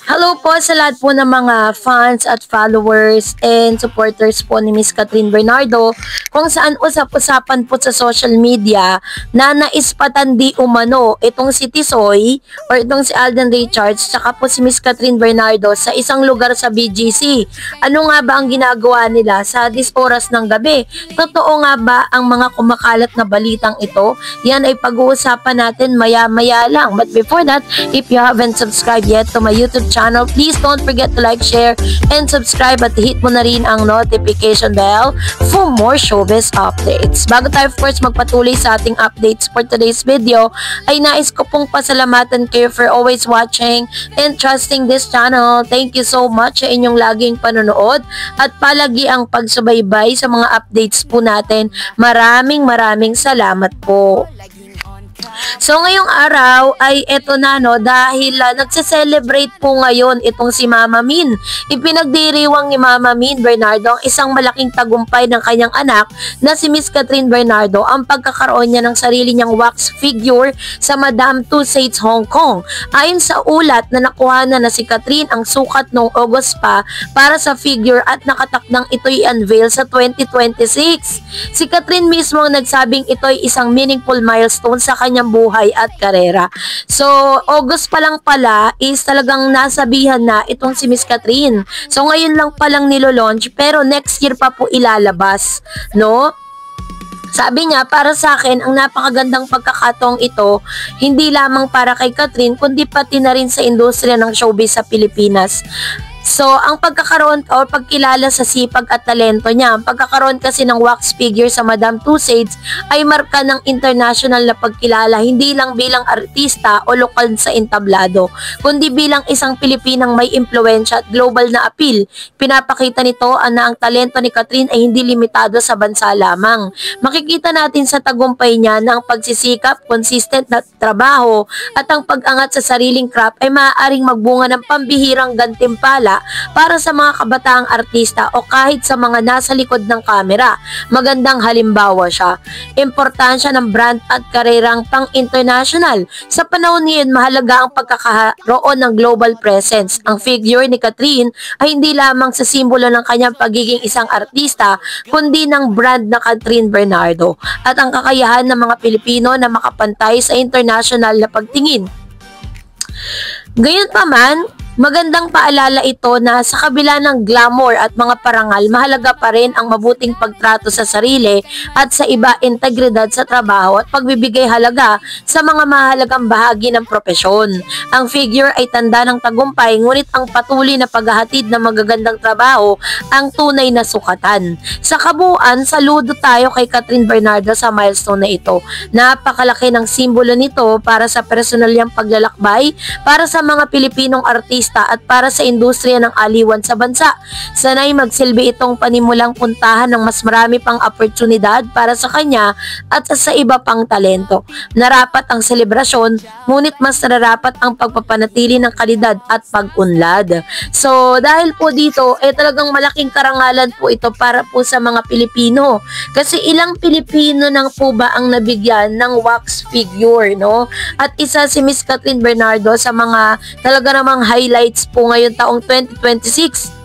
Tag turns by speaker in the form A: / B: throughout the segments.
A: Hello po sa lahat po ng mga fans at followers and supporters po ni Miss Catherine Bernardo, kung saan usap-usapan po sa social media na naispatan di umano itong si Tisoy or itong si Alden Richards tsaka po si Miss Catherine Bernardo sa isang lugar sa BGC. Ano nga ba ang ginagawa nila sa oras ng gabi? Totoo nga ba ang mga kumakalat na balitang ito? Yan ay pag-uusapan natin maya-maya lang. But before that, if you haven't subscribed yet to my YouTube channel, please don't forget to like, share, and subscribe at hit mo na rin ang notification bell for more showbiz updates. Bago tayo of course magpatuloy sa ating updates for today's video, ay nais ko pong pasalamatan kayo for always watching and trusting this channel. Thank you so much sa inyong laging panonood at palagi ang pagsubaybay sa mga updates po natin. Maraming salamat po. So ngayong araw ay eto na no, dahil nagse-celebrate po ngayon itong si Mama Min. Ipinagdiriwang ni Mama Min Bernardo ang isang malaking tagumpay ng kanyang anak na si Miss Catherine Bernardo, ang pagkakaroon niya ng sarili niyang wax figure sa Madame Tussauds Hong Kong. Ayon sa ulat na nakuha na si Catherine ang sukat noong August pa para sa figure at nakatakdang ito'y unveil sa 2026. Si Catherine mismo ang nagsabing ito'y isang meaningful milestone sa kanyang buhay at karera. So, August pa lang pala is talagang nasabihan na itong si Miss Catherine. So, ngayon lang palang nilo-launch pero next year pa po ilalabas, no? Sabi niya, para sa akin, ang napakagandang pagkakataong ito, hindi lamang para kay Catherine, kundi pati na rin sa industriya ng showbiz sa Pilipinas. So, ang pagkakaroon o pagkilala sa sipag at talento niya, ang pagkakaroon kasi ng wax figure sa Madame Tussauds ay marka ng international na pagkilala, hindi lang bilang artista o lokal sa entablado, kundi bilang isang Pilipinang may impluwensya at global na appeal. Pinapakita nito na ang talento ni Catherine ay hindi limitado sa bansa lamang. Makikita natin sa tagumpay niya na ang pagsisikap, consistent na trabaho at ang pag-angat sa sariling craft ay maaaring magbunga ng pambihirang gantimpala para sa mga kabataang artista o kahit sa mga nasa likod ng kamera. Magandang halimbawa siya. Importansya ng brand at karerang pang-international. Sa panahon ngayon, mahalaga ang pagkakaroon ng global presence. Ang figure ni Catherine ay hindi lamang sa simbolo ng kanyang pagiging isang artista, kundi ng brand na Catherine Bernardo at ang kakayahan ng mga Pilipino na makapantay sa international na pagtingin. Gayunpaman, magandang paalala ito na sa kabila ng glamour at mga parangal, mahalaga pa rin ang mabuting pagtrato sa sarili at sa iba, integridad sa trabaho at pagbibigay halaga sa mga mahalagang bahagi ng propesyon. Ang figure ay tanda ng tagumpay, ngunit ang patuloy na paghahatid ng magagandang trabaho ang tunay na sukatan. Sa kabuuan, saludo tayo kay Catherine Bernardo sa milestone na ito. Napakalaki ng simbolo nito para sa personal niyang paglalakbay, para sa mga Pilipinong artista at para sa industriya ng aliwan sa bansa. Sana'y magsilbi itong panimulang puntahan ng mas marami pang oportunidad para sa kanya at sa iba pang talento. Narapat ang selebrasyon, ngunit mas nararapat ang pagpapanatili ng kalidad at pag-unlad. So, dahil po dito, talagang malaking karangalan po ito para po sa mga Pilipino. Kasi ilang Pilipino nang po ba ang nabigyan ng wax figure, no? At isa si Miss Catherine Bernardo sa mga talaga namang highlights po ngayon taong 2026.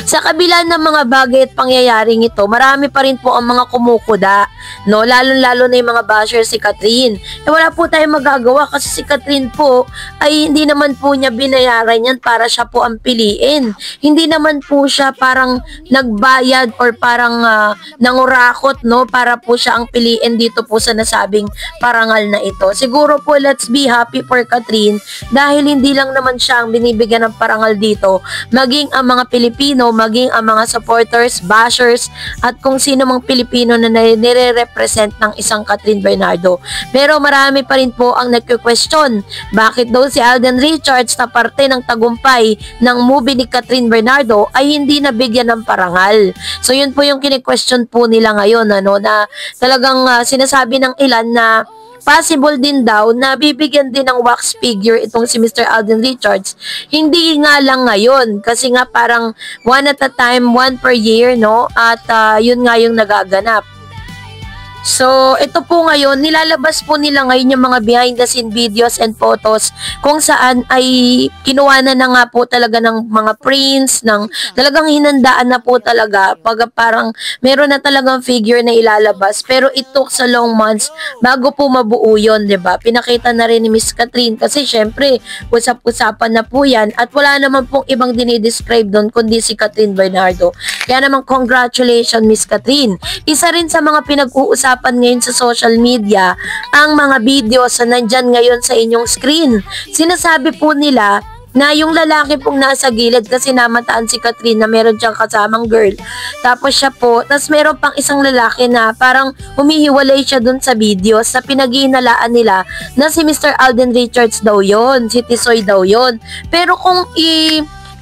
A: Sa kabila ng mga bagay at pangyayaring ito, marami pa rin po ang mga kumukuda, no? Lalo-lalo na yung mga basher si Catherine. Wala po tayong magagawa kasi si Catherine po ay hindi naman po niya binayaran yan para siya po ang piliin. Hindi naman po siya parang nagbayad or parang nangurakot, no? Para po siya ang piliin dito po sa nasabing parangal na ito. Siguro po let's be happy for Catherine dahil hindi lang naman siya ang binibigyan ng parangal dito, maging ang mga Pilipino, maging ang mga supporters, bashers, at kung sino mang Pilipino na nire-represent ng isang Catherine Bernardo. Pero marami pa rin po ang nagko-question, bakit daw si Alden Richards na parte ng tagumpay ng movie ni Catherine Bernardo ay hindi nabigyan ng parangal. So yun po yung kini-question po nila ngayon, ano, na talagang sinasabi ng ilan na possible din daw na bibigyan din ng wax figure itong si Mr. Alden Richards. Hindi nga lang ngayon kasi nga parang one at a time, one per year, no? At yun nga yung nagaganap. So, ito po ngayon, nilalabas po nila ngayon yung mga behind the scene videos and photos kung saan ay kinuha na nga po talaga ng mga prints, ng talagang hinandaan na po talaga. Pag parang meron na talagang figure na ilalabas. Pero it took sa long months bago po mabuo yun, 'di ba? Pinakita na rin ni Miss Catherine kasi syempre, usap-usapan na po yan at wala naman pong ibang dinidescribe doon kundi si Catherine Bernardo. Kaya naman, congratulations Miss Catherine. Isa rin sa mga pinag-uusapan ngayon sa social media ang mga videos na nandyan ngayon sa inyong screen. Sinasabi po nila na yung lalaki pong nasa gilid kasi namataan si Catherine na meron siyang kasamang girl. Tapos siya po, tapos meron pang isang lalaki na parang humihiwalay siya dun sa videos na pinaghihinalaan nila na si Mr. Alden Richards daw yon, si Tisoy daw yon. Pero kung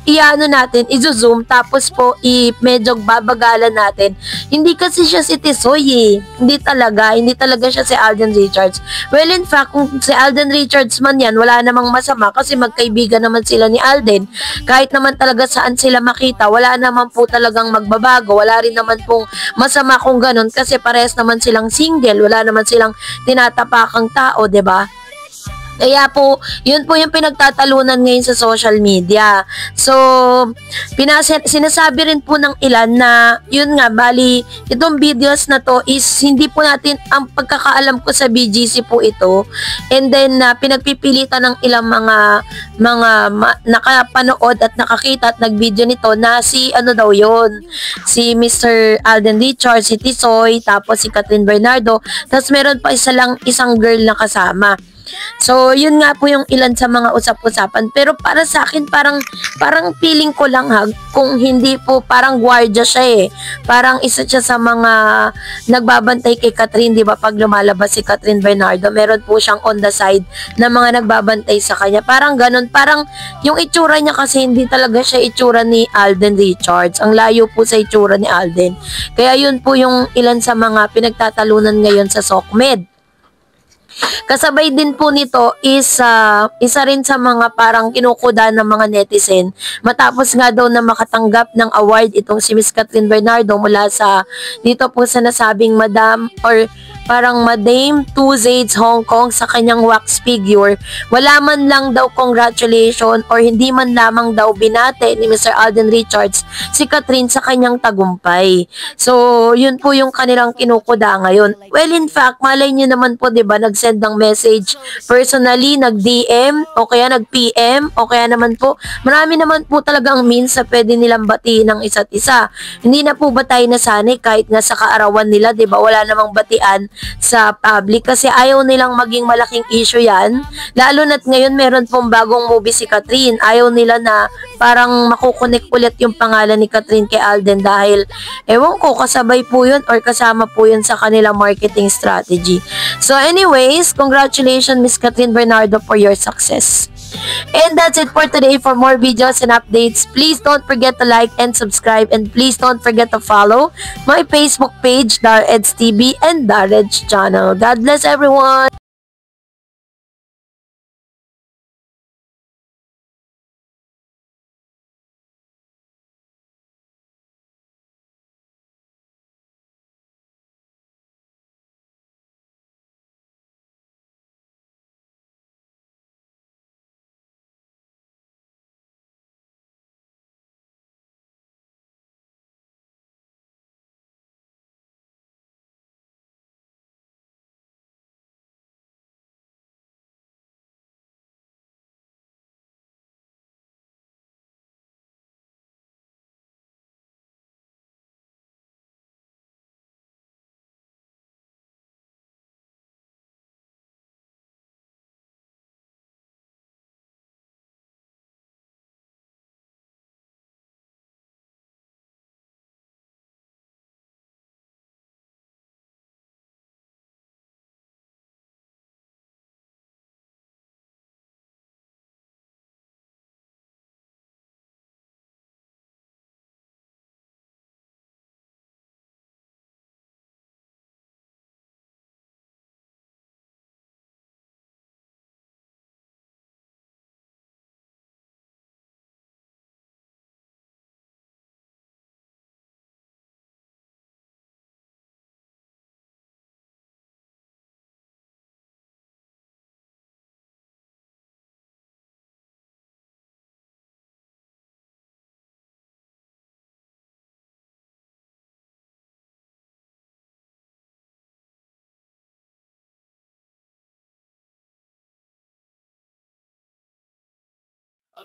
A: i-ano natin, i-zoom, tapos po medyo babagalan natin. Hindi kasi siya si Tisoy eh. Hindi talaga siya si Alden Richards. Well, in fact, kung si Alden Richards man yan, wala namang masama kasi magkaibigan naman sila ni Alden. Kahit naman talaga saan sila makita, wala naman po talagang magbabago. Wala rin naman pong masama kung ganun kasi parehas naman silang single. Wala naman silang tinatapakang tao, 'di ba? Kaya po, yun po yung pinagtatalunan ngayon sa social media. So, sinasabi rin po ng ilan na, yun nga, bali, itong videos na to is, hindi po natin, ang pagkakaalam ko sa BGC po ito, and then, pinagpipilitan ng ilang nakapanood at nakakita at nag-video nito na si, ano daw yun, si Mr. Alden Richards, si Tisoy, tapos si Catherine Bernardo, tapos meron pa isang girl na kasama. So, yun nga po yung ilan sa mga usap-usapan. Pero para sa akin, parang feeling ko lang kung hindi po, parang gwardiya siya eh. Parang isa siya sa mga nagbabantay kay Catherine, di ba? Pag lumalabas si Catherine Bernardo, meron po siyang on the side na mga nagbabantay sa kanya. Parang ganun, parang yung itsura niya kasi hindi talaga siya itsura ni Alden Richards. Ang layo po sa itsura ni Alden. Kaya yun po yung ilan sa mga pinagtatalunan ngayon sa SOCMED. Kasabay din po nito is isa rin sa mga parang kinukuda ng mga netizen matapos nga daw na makatanggap ng award itong si Miss Catherine Bernardo mula sa dito po sa nasabing Madam or parang Madame Tussauds Hong Kong sa kanyang wax figure. Wala man lang daw congratulation or hindi man lamang daw binate ni Mr. Alden Richards si Catherine sa kanyang tagumpay. So, yun po yung kanilang kinukuda ngayon. Well, in fact, malay nyo naman po, di ba, nag-send ng message personally, nag-DM, o kaya nag-PM, o kaya naman po, marami naman po talagang means na pwede nilang batiin ng isa't isa. Hindi na po ba tayo nasanay kahit nga sa kaarawan nila, di ba, wala namang batian sa public kasi ayaw nilang maging malaking issue yan. Lalo na't ngayon meron pong bagong movie si Catherine. Ayaw nila na parang makukonek ulit yung pangalan ni Catherine kay Alden dahil ewan ko, kasabay po yun or kasama po yun sa kanilang marketing strategy. So anyways, congratulations Miss Catherine Bernardo for your success. And that's it for today. For more videos and updates, please don't forget to like and subscribe, and please don't forget to follow my Facebook page, Dareds TV and Dareds channel. God bless everyone!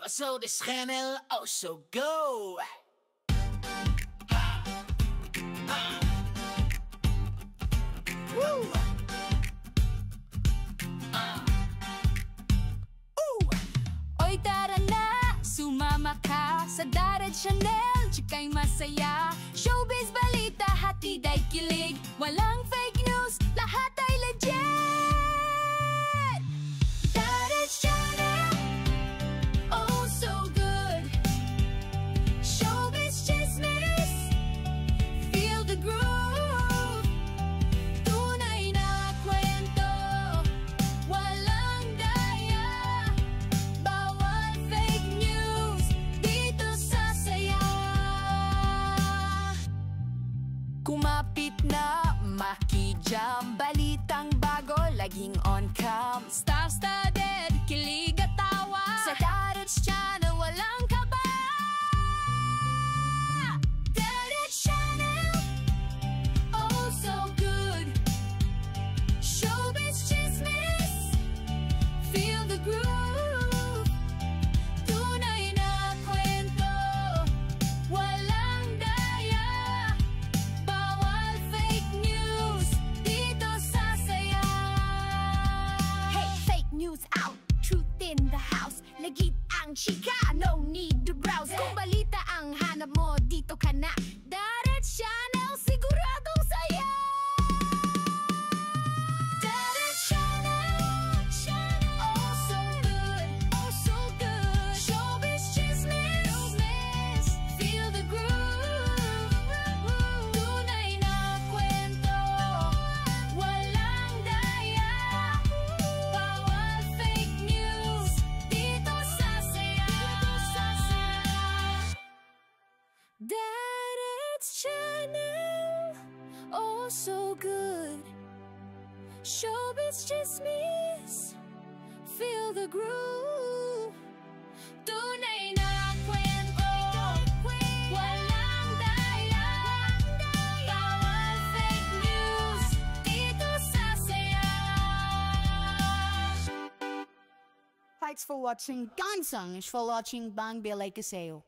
B: So this channel also go. Woo!
C: Oy tara na, sumama ka sa Dared Channel, chikay masaya. Showbiz, balita, hatid ay kilig. Walang fake news, lahat ay legit. Dared Channel, oh so good. Showbiz chismis, feel the groove. Tunay na kwento, walang daya. Bawal fake news, dito sa Saya. Kumapit na, makijam, balitang bago, laging on cam. Star-studded, kilig at tawa. Sa Dared Channel, walang kaba. Dared Channel, oh so good. Showbiz chismis, feel the groove. Tunay na kwento, walang daya. Bawal fake news, dito sa Saya. Hey, fake news out, truth in the house. Legit ang chika, no need to browse. Kung balita ang hanap mo, dito ka na. Dared Channel, siguradong saya. Dared Channel, oh so good, oh so good. Showbiz chismis, feel the groove. Tunay na kwento, walang daya. Bawal fake news, dito sa Saya. Dared Channel, oh so good. Showbiz chismis, feel the groove. Tunay na kwento, walang daya. Bawal fake news, dito sa Saya.
D: Thanks for watching Gansang is for watching Bang Bilay Kaseo.